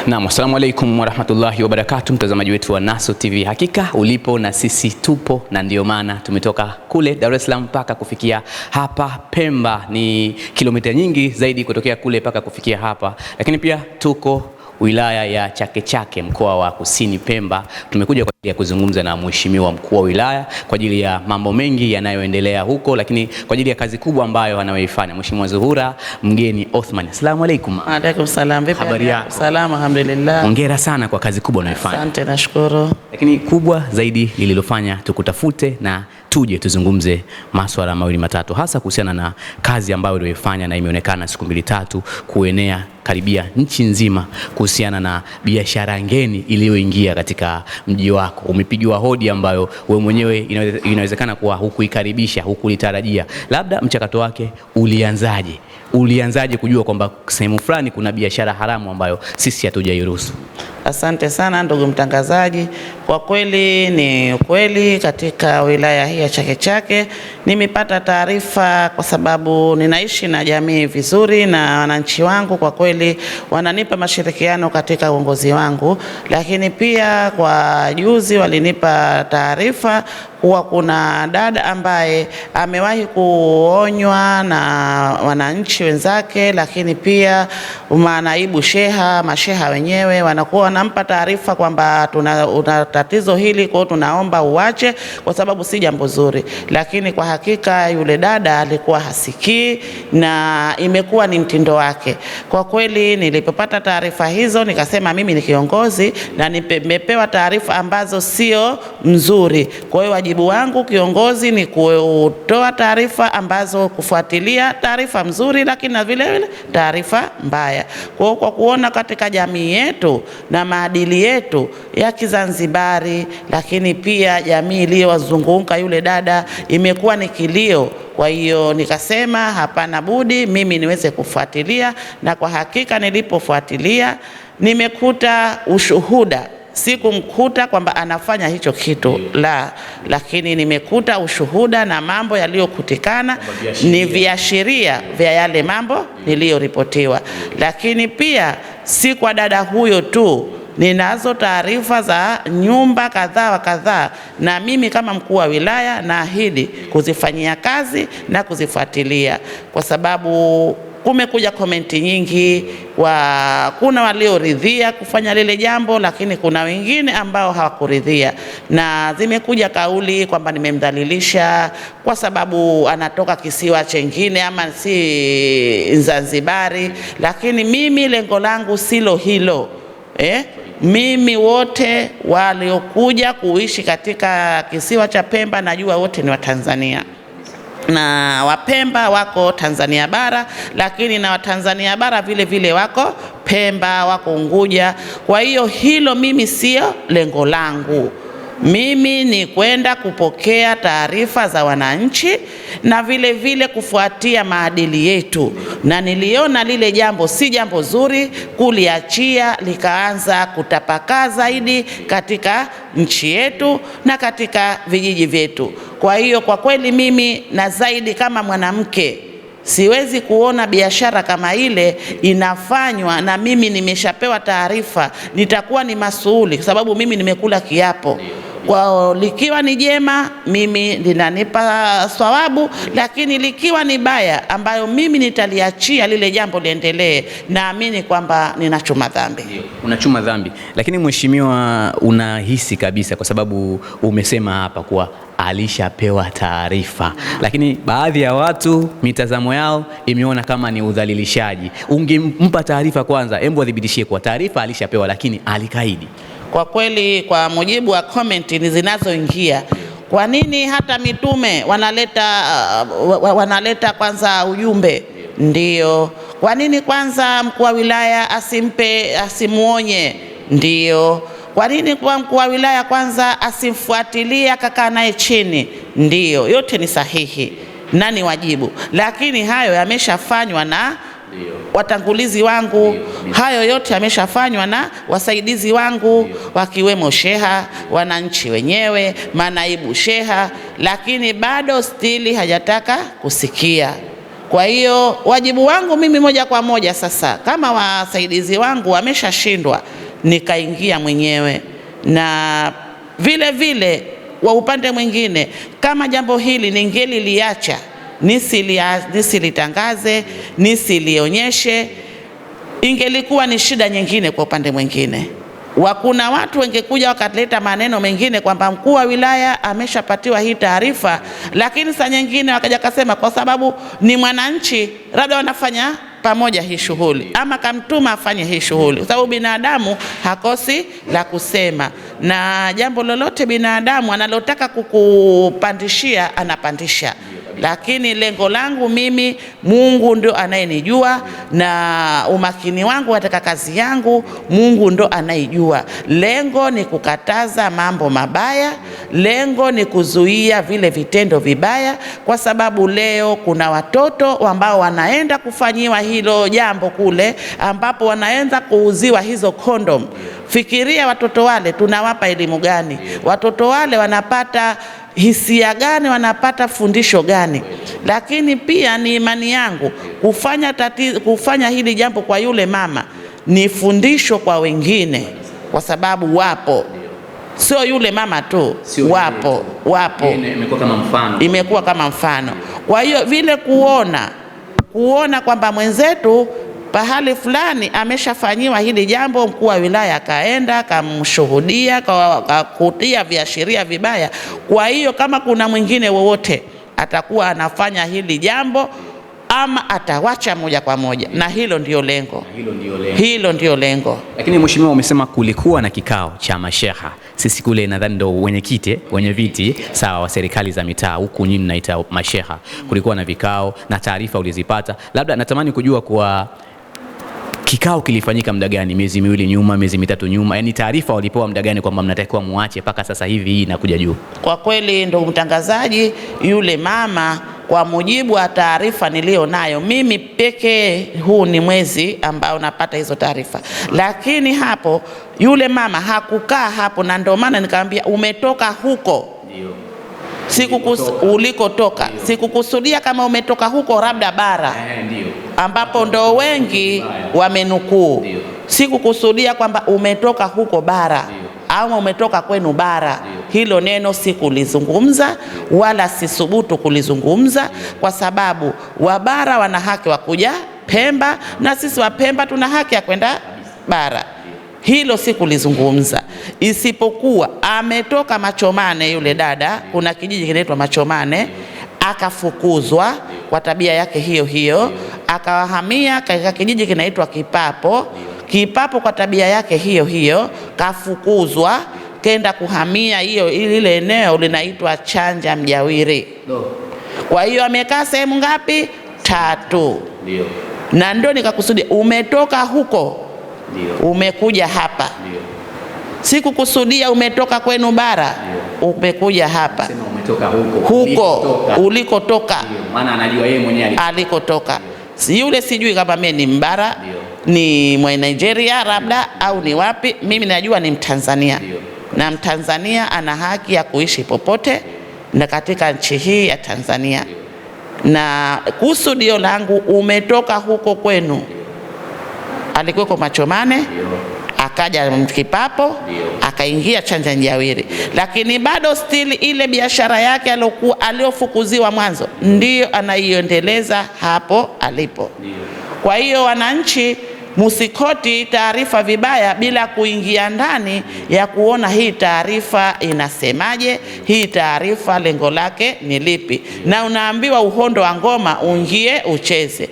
Naam, assalamu alaikum warahmatullahi wabarakatuh, mtazamaji wetu wa Naso TV. Hakika ulipo na sisi tupo, na ndio maana tumetoka kule Dar es Salaam mpaka kufikia hapa Pemba. Ni kilomita nyingi zaidi kutokea kule mpaka kufikia hapa, lakini pia tuko wilaya ya Chake Chake, mkoa wa Kusini Pemba. Tumekuja kwa ajili ya kuzungumza na mheshimiwa mkuu wa wilaya kwa ajili ya mambo mengi yanayoendelea huko, lakini kwa ajili ya kazi kubwa ambayo anayoifanya Mheshimiwa Zuhura Mgeni Othman. Asalamu alaykum. Alaykum salaam. Vipi? Habari yako? Salama, alhamdulillah. Hongera sana kwa kazi kubwa unayofanya. Asante, nashukuru. Lakini kubwa zaidi lililofanya tukutafute na tuje tuzungumze masuala mawili matatu, hasa kuhusiana na kazi ambayo uliyofanya na imeonekana siku 2-3 kuenea karibia nchi nzima, kuhusiana na biashara ngeni iliyoingia katika mji wako. Umepigiwa hodi ambayo wewe mwenyewe inawezekana kuwa hukuikaribisha, hukulitarajia. Labda mchakato wake ulianzaje? Ulianzaje kujua kwamba sehemu fulani kuna biashara haramu ambayo sisi hatujairuhusu? Asante sana ndugu mtangazaji. Kwa kweli ni kweli, katika wilaya hii ya Chake Chake nimepata taarifa, kwa sababu ninaishi na jamii vizuri na wananchi wangu kwa kweli wananipa mashirikiano katika uongozi wangu. Lakini pia kwa juzi walinipa taarifa kuwa kuna dada ambaye amewahi kuonywa na wananchi wenzake, lakini pia manaibu sheha, masheha wenyewe wanakuwa wanampa taarifa kwamba tuna tatizo hili, kwa tunaomba uache kwa sababu si jambo zuri. Lakini kwa hakika yule dada alikuwa hasikii na imekuwa ni mtindo wake. Kwa kweli nilipopata taarifa hizo nikasema mimi ni kiongozi na nimepewa taarifa ambazo sio mzuri. Kwa hiyo wajibu wangu kiongozi ni kutoa taarifa ambazo, kufuatilia taarifa mzuri lakini na vile vile taarifa mbaya. Kwa kuona katika jamii yetu na maadili yetu ya Kizanzibari, lakini pia jamii iliyowazunguka yule dada imekuwa ni kilio. Kwa hiyo nikasema hapana budi mimi niweze kufuatilia, na kwa hakika nilipofuatilia nimekuta ushuhuda. Sikumkuta kwamba anafanya hicho kitu la, lakini nimekuta ushuhuda na mambo yaliyokutikana ni viashiria vya yale mambo niliyoripotiwa. Lakini pia si kwa dada huyo tu, ninazo taarifa za nyumba kadhaa wa kadhaa, na mimi kama mkuu wa wilaya naahidi kuzifanyia kazi na kuzifuatilia, kwa sababu kumekuja komenti nyingi. Kuna walioridhia kufanya lile jambo, lakini kuna wengine ambao hawakuridhia, na zimekuja kauli kwamba nimemdhalilisha kwa sababu anatoka kisiwa chengine ama si Zanzibari. Lakini mimi lengo langu silo hilo. Mimi wote waliokuja kuishi katika kisiwa cha Pemba najua wote ni Watanzania, na Wapemba wako Tanzania bara, lakini na Watanzania bara vile vile wako Pemba, wako Unguja. Kwa hiyo hilo mimi sio lengo langu. Mimi ni kwenda kupokea taarifa za wananchi na vile vile kufuatia maadili yetu, na niliona lile jambo si jambo zuri kuliachia likaanza kutapakaa zaidi katika nchi yetu na katika vijiji vyetu. Kwa hiyo kwa kweli mimi, na zaidi kama mwanamke, siwezi kuona biashara kama ile inafanywa na mimi nimeshapewa taarifa, nitakuwa ni masuuli, kwa sababu mimi nimekula kiapo. Kwa likiwa ni jema mimi linanipa thawabu, lakini likiwa ni baya ambayo mimi nitaliachia lile jambo liendelee, naamini kwamba ninachuma dhambi. Unachuma dhambi. Lakini mheshimiwa, unahisi kabisa, kwa sababu umesema hapa kuwa alishapewa taarifa, lakini baadhi ya watu mitazamo yao imeona kama ni udhalilishaji. Ungempa taarifa kwanza, hebu adhibitishie kwa taarifa alishapewa, lakini alikaidi. Kwa kweli, kwa mujibu wa komenti zinazoingia, kwa nini hata mitume wanaleta kwanza ujumbe? Ndio. Kwa nini kwanza mkuu wa wilaya asimuonye? Ndio. Kwa nini kwa mkuu wa wilaya kwanza asimfuatilie akakaa naye chini? Ndio. Yote ni sahihi na ni wajibu, lakini hayo yameshafanywa na watangulizi wangu. Hayo yote yameshafanywa na wasaidizi wangu, wakiwemo sheha, wananchi wenyewe, manaibu sheha, lakini bado stili hajataka kusikia. Kwa hiyo wajibu wangu mimi moja kwa moja sasa, kama wasaidizi wangu wameshashindwa, nikaingia mwenyewe. Na vile vile wa upande mwingine, kama jambo hili ningeliliacha, nisilitangaze, nisilionyeshe, ingelikuwa ni shida nyingine. Kwa upande mwingine, kuna watu wengekuja wakaleta maneno mengine kwamba mkuu wa wilaya ameshapatiwa hii taarifa, lakini saa nyingine wakaja kasema kwa sababu ni mwananchi, labda wanafanya pamoja hii shughuli, ama kamtuma afanye hii shughuli, kwa sababu binadamu hakosi la kusema, na jambo lolote binadamu analotaka kukupandishia anapandisha. Lakini lengo langu mimi, Mungu ndo anayenijua, na umakini wangu katika kazi yangu Mungu ndo anayejua. Lengo ni kukataza mambo mabaya, lengo ni kuzuia vile vitendo vibaya, kwa sababu leo kuna watoto ambao wanaenda kufanyiwa hilo jambo kule, ambapo wanaenda kuuziwa hizo kondom. Fikiria watoto wale tunawapa elimu gani? Watoto wale wanapata hisia gani? Wanapata fundisho gani? Lakini pia ni imani yangu kufanya hili jambo kwa yule mama ni fundisho kwa wengine, kwa sababu wapo, sio yule mama tu, wapo. Imekuwa kama mfano. Kwa hiyo vile kuona kwamba mwenzetu pahali fulani ameshafanyiwa hili jambo, mkuu wa wilaya akaenda kamshuhudia, kakutia viashiria vibaya. Kwa hiyo kama kuna mwingine wowote atakuwa anafanya hili jambo, ama atawacha moja kwa moja, na hilo ndio lengo. Lakini mheshimiwa, umesema kulikuwa na kikao cha masheha. Sisi kule nadhani ndo wenye viti sawa wa serikali za mitaa, huku nyinyi mnaita masheha. Kulikuwa na vikao na taarifa ulizipata, labda natamani kujua kwa kikao kilifanyika muda gani? Miezi miwili nyuma, miezi mitatu nyuma? Yani taarifa walipewa muda gani kwamba mnatakiwa muache mpaka sasa hivi hii inakuja juu? Kwa kweli ndugu mtangazaji, yule mama, kwa mujibu wa taarifa nilio nayo mimi pekee, huu ni mwezi ambao napata hizo taarifa, lakini hapo yule mama hakukaa hapo, na ndio maana nikamwambia umetoka huko. Ulikotoka sikukusudia kama umetoka huko labda bara, ambapo ndo wengi wamenukuu. Sikukusudia kwamba umetoka huko bara au umetoka kwenu bara. Hilo neno sikulizungumza wala sisubutu kulizungumza, kwa sababu wabara wana haki wa kuja Pemba na sisi wa Pemba tuna haki ya kwenda bara. Hilo sikulizungumza, isipokuwa ametoka Machomane yule dada, kuna kijiji kinaitwa Machomane, akafukuzwa kwa tabia yake hiyo, akawahamia katika kijiji kinaitwa Kipapo kwa tabia yake hiyo, kafukuzwa kenda kuhamia ile eneo linaitwa Chanja Mjawiri. Kwa hiyo amekaa sehemu ngapi? 3. Na ndio nikakusudia umetoka huko, umekuja hapa. Sikukusudia umetoka kwenu bara, umekuja hapa. Sema umetoka huko ulikotoka. Maana anajua yeye mwenyewe alikotoka. Yule sijui kama mimi ni mbara, ni mwa Nigeria labda, au ni wapi. Mimi najua ni Mtanzania. Na Mtanzania ana haki ya kuishi popote na katika nchi hii ya Tanzania. Na kusudio langu umetoka huko kwenu. Alikuwa Machomane, akaja Kipapo, akaingia Chanja Njawiri, lakini bado still ile biashara yake aliofukuziwa mwanzo ndio anaiendeleza hapo alipo. Kwa hiyo wananchi, musikoti taarifa vibaya bila kuingia ndani ya kuona hii taarifa inasemaje, hii taarifa lengo lake ni lipi. Na unaambiwa uhondo wa ngoma uingie ucheze.